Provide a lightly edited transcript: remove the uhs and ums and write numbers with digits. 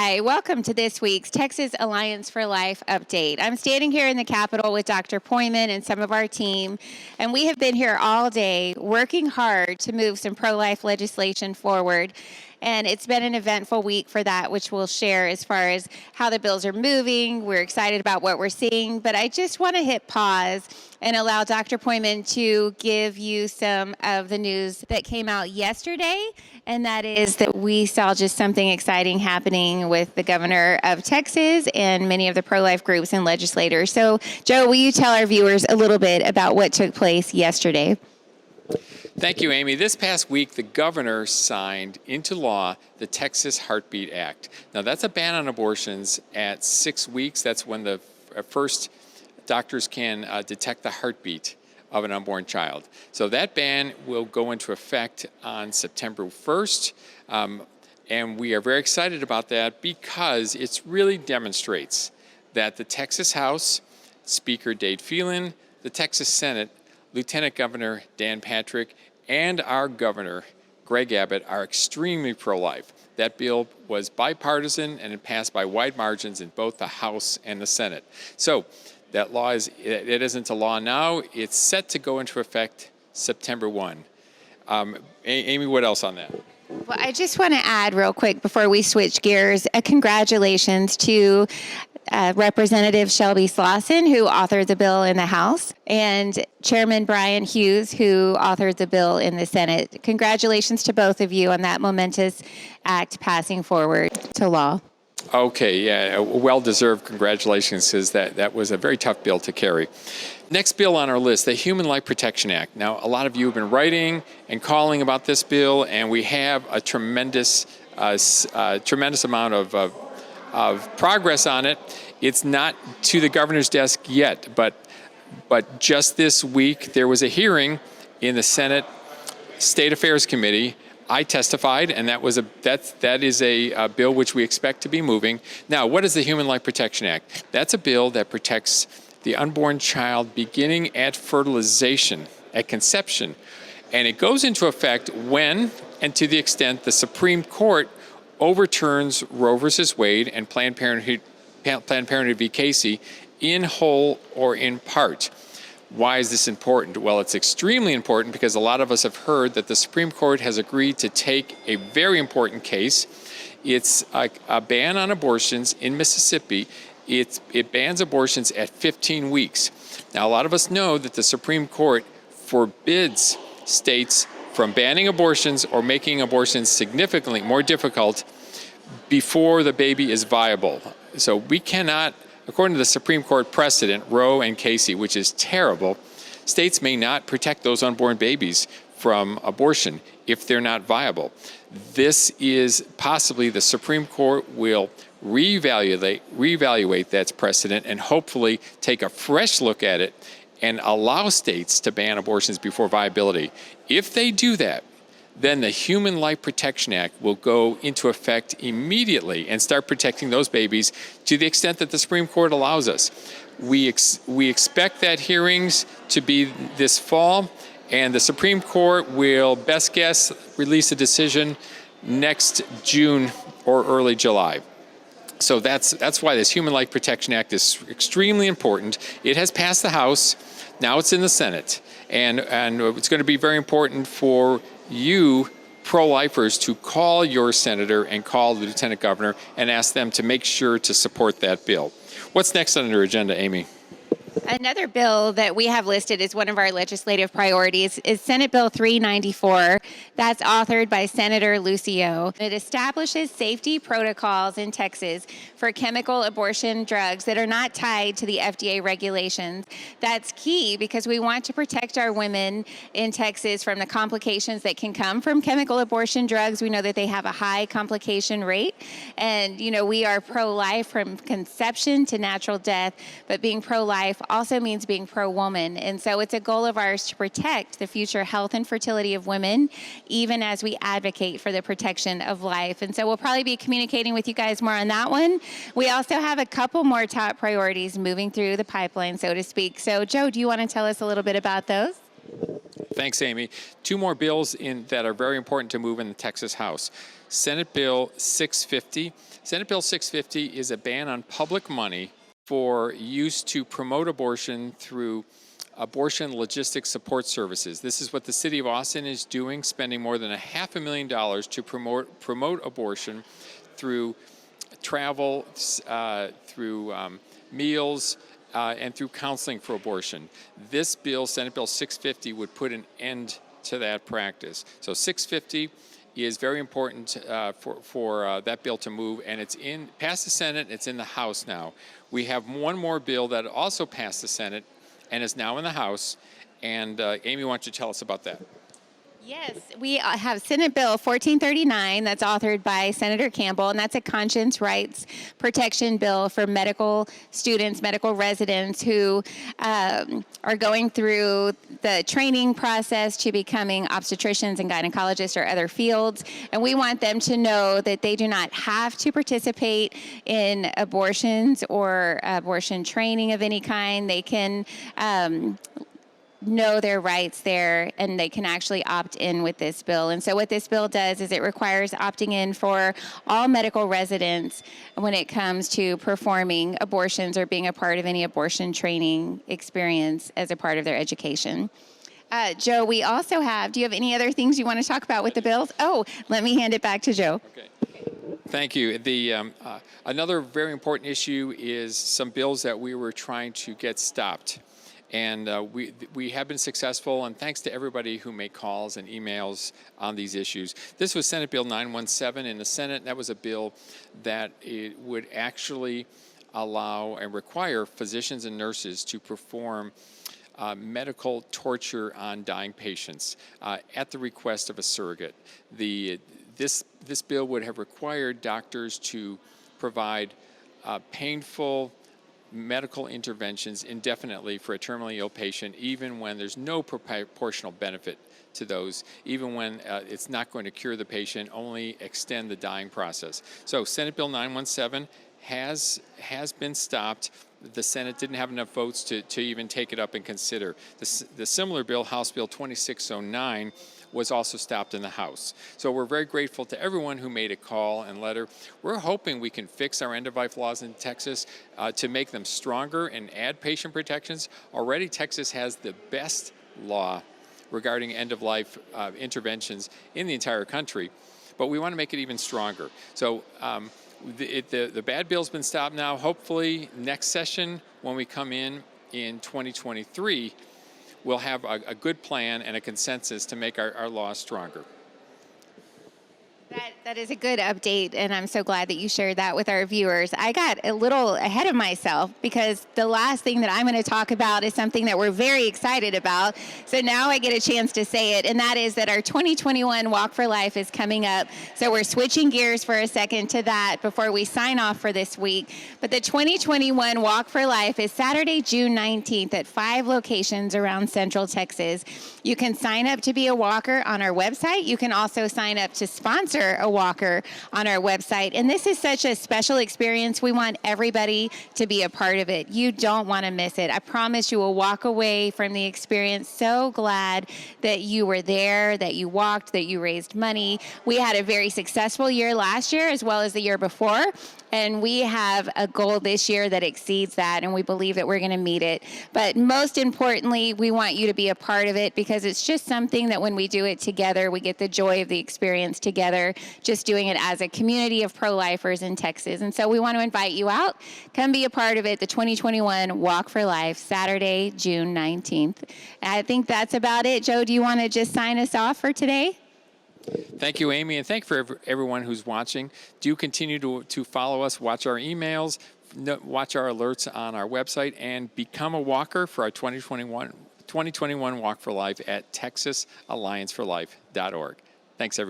Hi, welcome to this week's Texas Alliance for Life update. I'm standing here in the Capitol with Dr. Poyman and some of our team, and we have been here all day working hard to move some pro-life legislation forward. And it's been an eventful week for that, which we'll share as far as how the bills are moving. We're excited about what we're seeing, but I just want to hit pause and allow Dr. Poyman to give you some of the news that came out yesterday, and that is that we saw just something exciting happening with the governor of Texas and many of the pro-life groups and legislators. So, Joe, will you tell our viewers a little bit about what took place yesterday? Thank you, Amy. This past week, the governor signed into law the Texas Heartbeat Act. Now, that's a ban on abortions at 6 weeks. That's when the first doctors can detect the heartbeat of an unborn child. So that ban will go into effect on September 1st. And we are very excited about that because it really demonstrates that the Texas House, Speaker Dade Phelan, the Texas Senate, Lieutenant Governor Dan Patrick, and our governor, Greg Abbott, are extremely pro-life. That bill was bipartisan and it passed by wide margins in both the House and the Senate. So that law it isn't a law now. It's set to go into effect September 1. Amy, what else on that? Well, I just want to add real quick before we switch gears, a congratulations to Representative Shelby Slauson, who authored the bill in the House, and Chairman Brian Hughes, who authored the bill in the Senate. Congratulations to both of you on that momentous act passing forward to law. Okay, yeah, well-deserved congratulations, because that was a very tough bill to carry. Next bill on our list, the Human Life Protection Act. Now, a lot of you have been writing and calling about this bill, and we have a tremendous amount of progress on it. It's not to the governor's desk yet, but just this week there was a hearing in the Senate State Affairs Committee. I testified, and that is a bill which we expect to be moving. Now, what is the Human Life Protection Act? That's a bill that protects the unborn child beginning at fertilization, at conception, and it goes into effect when and to the extent the Supreme Court overturns Roe versus Wade and Planned Parenthood v. Casey in whole or in part. Why is this important? Well, it's extremely important because a lot of us have heard that the Supreme Court has agreed to take a very important case. It's a ban on abortions in Mississippi. It bans abortions at 15 weeks. Now, a lot of us know that the Supreme Court forbids states from banning abortions or making abortions significantly more difficult before the baby is viable. So we cannot, according to the Supreme Court precedent, Roe and Casey, which is terrible, states may not protect those unborn babies from abortion if they're not viable. This is possibly the Supreme Court will reevaluate that precedent and hopefully take a fresh look at it and allow states to ban abortions before viability. If they do that, then the Human Life Protection Act will go into effect immediately and start protecting those babies to the extent that the Supreme Court allows us. We expect that hearings to be this fall, and the Supreme Court will, best guess, release a decision next June or early July. So that's why this Human Life Protection Act is extremely important. It has passed the House. Now it's in the Senate. And it's going to be very important for you pro-lifers to call your senator and call the lieutenant governor and ask them to make sure to support that bill. What's next on your agenda, Amy? Another bill that we have listed as one of our legislative priorities is Senate Bill 394. That's authored by Senator Lucio. It establishes safety protocols in Texas for chemical abortion drugs that are not tied to the FDA regulations. That's key because we want to protect our women in Texas from the complications that can come from chemical abortion drugs. We know that they have a high complication rate. And, we are pro-life from conception to natural death, but being pro-life also means being pro-woman. And so it's a goal of ours to protect the future health and fertility of women, even as we advocate for the protection of life. And so we'll probably be communicating with you guys more on that one. We also have a couple more top priorities moving through the pipeline, so to speak. So Joe, do you want to tell us a little bit about those? Thanks, Amy. Two more bills that are very important to move in the Texas House. Senate Bill 650 Senate Bill 650 is a ban on public money for use to promote abortion through abortion logistics support services. This is what the city of Austin is doing, spending more than $500,000 to promote abortion through travel, through meals, and through counseling for abortion. This bill, Senate Bill 650, would put an end to that practice. So 650 is very important for that bill to move, and it's past the Senate. It's in the House now. We have one more bill that also passed the Senate and is now in the House. And Amy, why don't you tell us about that? Yes, we have Senate Bill 1439 that's authored by Senator Campbell, and that's a conscience rights protection bill for medical students, medical residents who are going through the training process to becoming obstetricians and gynecologists or other fields. And we want them to know that they do not have to participate in abortions or abortion training of any kind. They can know their rights there, and they can actually opt in with this bill. And so what this bill does is it requires opting in for all medical residents when it comes to performing abortions or being a part of any abortion training experience as a part of their education. Joe, we also have, do you have any other things you want to talk about with the bills? Oh, let me hand it back to Joe. Okay. Thank you. Another very important issue is some bills that we were trying to get stopped. And we have been successful, and thanks to everybody who made calls and emails on these issues. This was Senate Bill 917 in the Senate. That was a bill that it would actually allow and require physicians and nurses to perform medical torture on dying patients at the request of a surrogate. This bill would have required doctors to provide painful medical interventions indefinitely for a terminally ill patient, even when there's no proportional benefit to those, even when it's not going to cure the patient, only extend the dying process. So Senate Bill 917 has been stopped. The Senate didn't have enough votes to even take it up and consider. The similar bill, House Bill 2609, was also stopped in the House. So we're very grateful to everyone who made a call and letter. We're hoping we can fix our end-of-life laws in Texas to make them stronger and add patient protections. Already Texas has the best law regarding end-of-life interventions in the entire country, but we want to make it even stronger. So the bad bill's been stopped now. Hopefully next session, when we come in 2023, we'll have a good plan and a consensus to make our laws stronger. That is a good update, and I'm so glad that you shared that with our viewers. I got a little ahead of myself because the last thing that I'm going to talk about is something that we're very excited about. So now I get a chance to say it, and that is that our 2021 Walk for Life is coming up. So we're switching gears for a second to that before we sign off for this week. But the 2021 Walk for Life is Saturday, June 19th at 5 locations around Central Texas. You can sign up to be a walker on our website. You can also sign up to sponsor a walker on our website. And this is such a special experience. We want everybody to be a part of it. You don't want to miss it. I promise you will walk away from the experience so glad that you were there, that you walked, that you raised money. We had a very successful year last year as well as the year before. And we have a goal this year that exceeds that, and we believe that we're going to meet it. But most importantly, we want you to be a part of it because it's just something that when we do it together, we get the joy of the experience together, just doing it as a community of pro-lifers in Texas. And so we want to invite you out. Come be a part of it, the 2021 Walk for Life, Saturday, June 19th. And I think that's about it. Joe, do you want to just sign us off for today? Thank you, Amy, and thank you for everyone who's watching. Do continue to follow us, watch our emails, watch our alerts on our website, and become a walker for our 2021 Walk for Life at texasallianceforlife.org. Thanks, everyone.